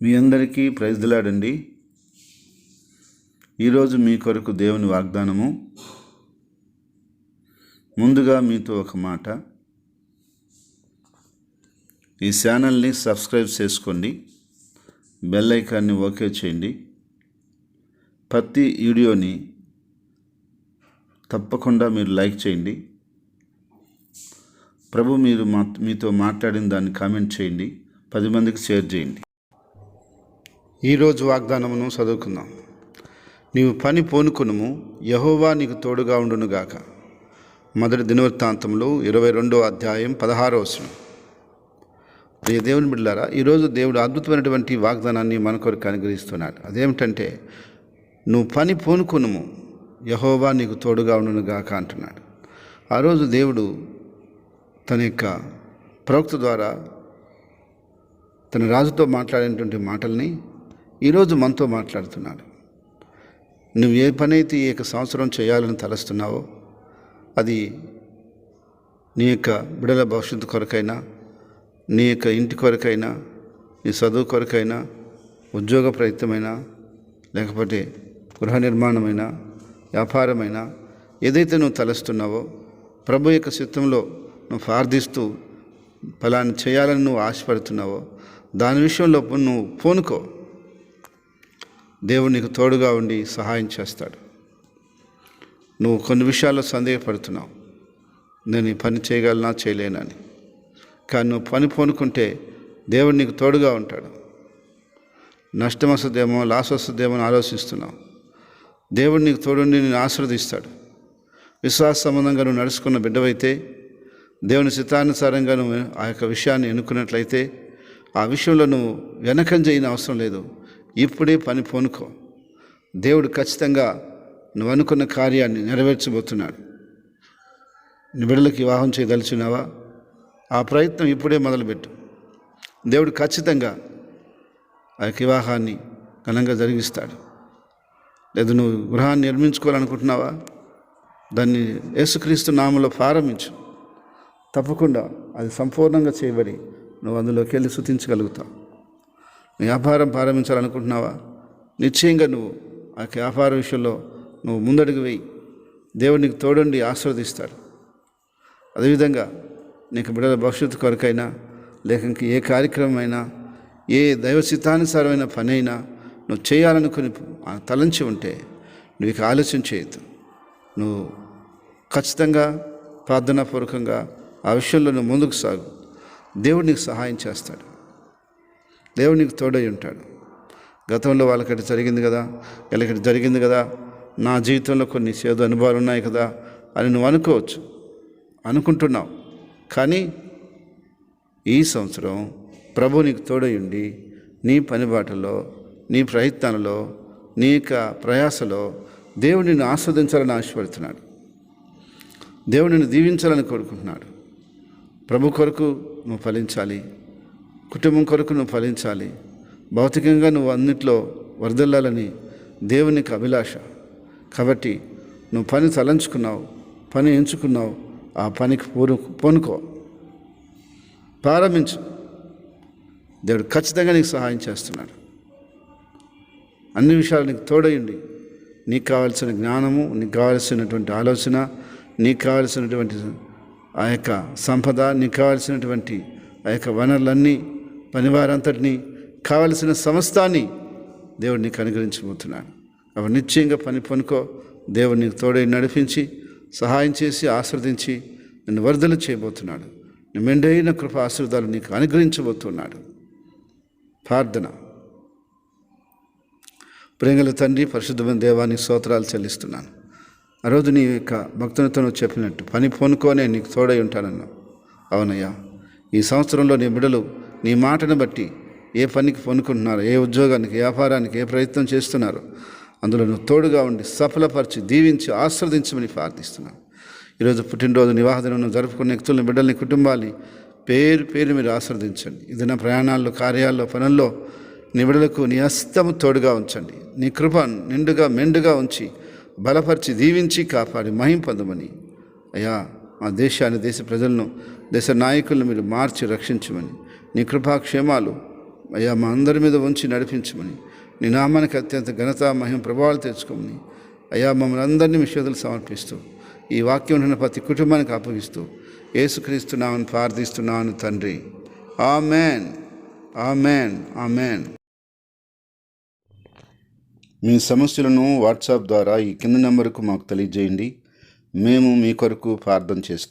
మీ అందరికీ praise the lord అండి. ఈరోజు మీ కొరకు దేవుని వాగ్దానము. ముందుగా మీతో ఒక మాట, ఈ ఛానల్ని సబ్స్క్రైబ్ చేసుకోండి, బెల్ ఐకాన్ని ఓకే చేయండి. ప్రతి వీడియోని తప్పకుండా మీరు లైక్ చేయండి. ప్రభు మీరు మీతో మాట్లాడిన దాన్ని కామెంట్ చేయండి, 10 మందికి షేర్ చేయండి. ఈరోజు వాగ్దానమును చదువుకుందాం. నీవు పని పూనుకొనుము, యెహోవా నీకు తోడుగా ఉండునుగాక. మొదటి దినవృత్తాంతములు 22వ అధ్యాయం 16వ వచనం. ప్రియ దేవుని బిడ్డలారా, ఈరోజు దేవుడు అద్భుతమైనటువంటి వాగ్దానాన్ని మన కొరకు అనుగ్రహిస్తున్నాడు. అదేమిటంటే, నువ్వు పని పూనుకొనుము, యెహోవా నీకు తోడుగా ఉండునుగాక అంటున్నాడు. ఆ రోజు దేవుడు తన యొక్క ప్రవక్త ద్వారా తన రాజుతో మాట్లాడినటువంటి మాటల్ని ఈరోజు మనతో మాట్లాడుతున్నాడు. నువ్వు ఏ పని అయితే ఈ యొక్క సంవత్సరం చేయాలని తలస్తున్నావో, అది నీ యొక్క బిడ్డల భవిష్యత్తు కొరకైనా, నీ యొక్క ఇంటి కొరకైనా, నీ చదువు కొరకైనా, ఉద్యోగ ప్రయత్నమైనా, లేకపోతే గృహ నిర్మాణమైనా, వ్యాపారమైనా, ఏదైతే నువ్వు తలస్తున్నావో, ప్రభు యొక్క చిత్తంలో నువ్వు ప్రార్థిస్తూ ఫలాన్ని చేయాలని నువ్వు ఆశపడుతున్నావో, దాని విషయంలో నువ్వు పూనుకో. దేవుడు నీకు తోడుగా ఉండి సహాయం చేస్తాడు. నువ్వు కొన్ని విషయాల్లో సందేహపడుతున్నావు, నేను ఈ పని చేయగలనా చేయలేనని. కానీ నువ్వు పని పూనుకుంటే దేవుడు నీకు తోడుగా ఉంటాడు. నష్టం వస్తుందేమో, లాస్ వస్తుందేమో అని ఆలోచిస్తున్నావు. దేవుడు నీకు తోడుండి నేను ఆశీర్వదిస్తాడు. విశ్వాస సంబంధంగా నువ్వు నడుచుకున్న బిడ్డవైతే, దేవుని చిత్తానుసారంగా నువ్వు ఆ యొక్క విషయాన్ని ఎన్నుకున్నట్లయితే, ఆ విషయంలో నువ్వు వెనకం చేయని అవసరం లేదు. ఇప్పుడే పని పూనుకో. దేవుడు ఖచ్చితంగా నువ్వు అనుకున్న కార్యాన్ని నెరవేర్చబోతున్నాడు. నీ బిడ్డలకు వివాహం చేయదలుచున్నావా? ఆ ప్రయత్నం ఇప్పుడే మొదలుపెట్టు. దేవుడు ఖచ్చితంగా ఆ యొక్క వివాహాన్ని ఘనంగా జరిగిస్తాడు. లేదు నువ్వు గృహాన్ని నిర్మించుకోవాలనుకుంటున్నావా? దాన్ని యేసుక్రీస్తు నామములో ప్రారంభించు. తప్పకుండా అది సంపూర్ణంగా చేయబడి నువ్వు అందులోకి వెళ్ళి స్తుతించగలుగుతావు. నీ వ్యాపారం ప్రారంభించాలనుకుంటున్నావా? నిశ్చయంగా నువ్వు ఆ వ్యాపార విషయంలో నువ్వు ముందడుగు వేయి. దేవుడు నీకు తోడుండి ఆశీర్వదిస్తాడు. అదేవిధంగా నీకు బిడ్డల భవిష్యత్తు కొరకైనా, లేక ఏ కార్యక్రమం అయినా, ఏ దైవ చిత్తానుసారమైన పని అయినా నువ్వు చేయాలనుకుని తలంచి ఉంటే నువ్వు ఇక ఆలోచన చేయొద్దు. నువ్వు ఖచ్చితంగా ప్రార్థనాపూర్వకంగా ఆ విషయంలో నువ్వు ముందుకు సాగు. దేవుడు నీకు సహాయం చేస్తాడు. దేవుడు నీకు తోడై ఉంటాడు. గతంలో వాళ్ళకటి జరిగింది కదా, వీళ్ళకటి జరిగింది కదా, నా జీవితంలో కొన్ని చేదు అనుభవాలు ఉన్నాయి కదా అని నువ్వు అనుకోవచ్చు, అనుకుంటున్నావు. కానీ ఈ సంవత్సరం ప్రభు నీకు తోడై ఉండి నీ పని బాటలో, నీ ప్రయత్నాలలో, నీ యొక్క ప్రయాసలో దేవుడు నిన్ను ఆస్వాదించాలని ఆశపడుతున్నాడు. దేవుడు నిన్ను దీవించాలని కోరుకుంటున్నాడు. ప్రభు కొరకు నువ్వు ఫలించాలి, కుటుంబం కొరకు నువ్వు ఫలించాలి, భౌతికంగా నువ్వు అన్నిట్లో వర్ధిల్లాలని దేవునికి అభిలాష. కాబట్టి నువ్వు పని తలంచుకున్నావు, పని ఎంచుకున్నావు, ఆ పనికి పూనుకో, ప్రారంభించు. దేవుడు ఖచ్చితంగా నీకు సహాయం చేస్తున్నాడు. అన్ని విషయాలు నీకు తోడయండి. నీకు కావాల్సిన జ్ఞానము, నీకు కావాల్సినటువంటి ఆలోచన, నీకు కావాల్సినటువంటి ఆ యొక్క సంపద, నీకు కావాల్సినటువంటి ఆ యొక్క వనరులన్నీ, పనివారంతటినీ, కావలసిన సమస్తాన్ని దేవుడు నీకు అనుగ్రహించబోతున్నాడు. అవి నిశ్చయంగా పని పనుకో. దేవుడు నీకు తోడై నడిపించి సహాయం చేసి ఆశీర్వదించి నిన్ను వర్ధలు చేయబోతున్నాడు. నీ మెండైన కృప ఆశీర్వాదాలు నీకు అనుగ్రహించబోతున్నాడు. ప్రార్థన. ప్రేమల తండ్రి, పరిశుద్ధమైన దేవానికి స్తోత్రాలు చెల్లిస్తున్నాను. ఆ రోజు నీ యొక్క భక్తునితో నువ్వు చెప్పినట్టు పని పూనుకోనే నీకు తోడై ఉంటానన్నావు. అవునయ్యా, ఈ సంవత్సరంలో నీ బిడ్డలు నీ మాటను బట్టి ఏ పనికి పూనుకుంటున్నారో, ఏ ఉద్యోగానికి, వ్యాపారానికి ఏ ప్రయత్నం చేస్తున్నారో అందులో నువ్వు తోడుగా ఉండి సఫలపరిచి దీవించి ఆశీర్వదించమని ప్రార్థిస్తున్నాను. ఈరోజు పుట్టినరోజు వివాహ దినం జరుపుకునే వ్యక్తులని, బిడ్డల్ని, కుటుంబాన్ని పేరు పేరు మీరు ఆశీర్వదించండి. ఏదైనా ప్రయాణాల్లో, కార్యాల్లో, పనుల్లో నీ బిడ్డలకు నీ హస్తము తోడుగా ఉంచండి. నీ కృప నిండుగా మెండుగా ఉంచి బలపరిచి దీవించి కాపాడి మహిమ పొందమని అయ్యా, మా దేశాన్ని, దేశ ప్రజలను, దేశ నాయకులను మీరు మార్చి రక్షించమని, నీ కృపాక్షేమాలు అయ్యా మా అందరి మీద ఉంచి నడిపించమని, నీ నామానికి అత్యంత ఘనత మహిమ ప్రభావాలు తెచ్చుకోమని అయ్యా మమ్మల్ని అందరినీ మీ చేతులు సమర్పిస్తూ ఈ వాక్యం ఉన్న ప్రతి కుటుంబానికి అప్పగిస్తూ యేసుక్రీస్తు నామమున ప్రార్థిస్తున్నాను తండ్రి. Amen, amen, amen. మీ సమస్యలను వాట్సాప్ ద్వారా ఈ కింద నెంబర్కు మాకు తెలియజేయండి. మేము మీ కొరకు ప్రార్థన చేస్తాం.